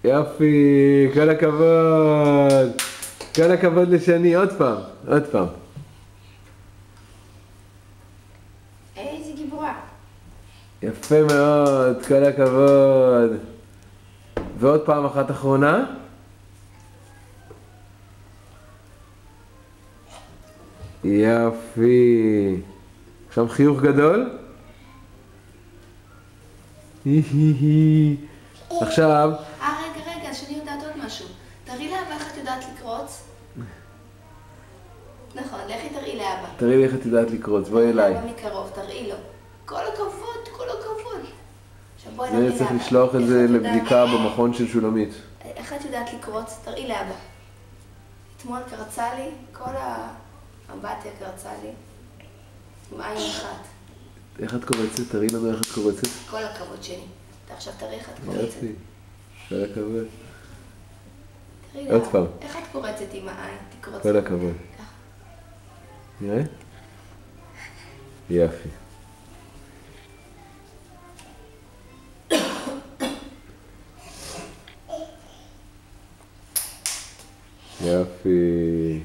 יופי, כל הכבוד. כל הכבוד לשני, עוד פעם, עוד פעם. איזה גיבורה. יפה מאוד, כל הכבוד. ועוד פעם אחת אחרונה. יופי. עכשיו חיוך גדול. עכשיו. רגע, שאני יודעת עוד משהו. תראי לאבא איך את יודעת לקרוץ. נכון, לכי תראי לאבא. תראי לי איך את יודעת לקרוץ, בואי אליי. אבא מקרוב, תראי לו. כל הכבוד, כל הכבוד. עכשיו בואי נראי לאבא. זה צריך לשלוח את זה לבדיקה במכון של שולמית. איך את יודעת לקרוץ? תראי לאבא. אתמול קרצה לי, כל האמבטיה קרצה לי. עם עין אחת. איך את קורצת? תראי לנו איך את קורצת. כל הכבוד שלי. אתה עכשיו תראי איך את קורצת. יופי. כל הכבוד. תראי עוד לאבא. פעם. איך את קורצת עם העין? תקרוץ. כל הכבוד. נראה? יופי. יופי.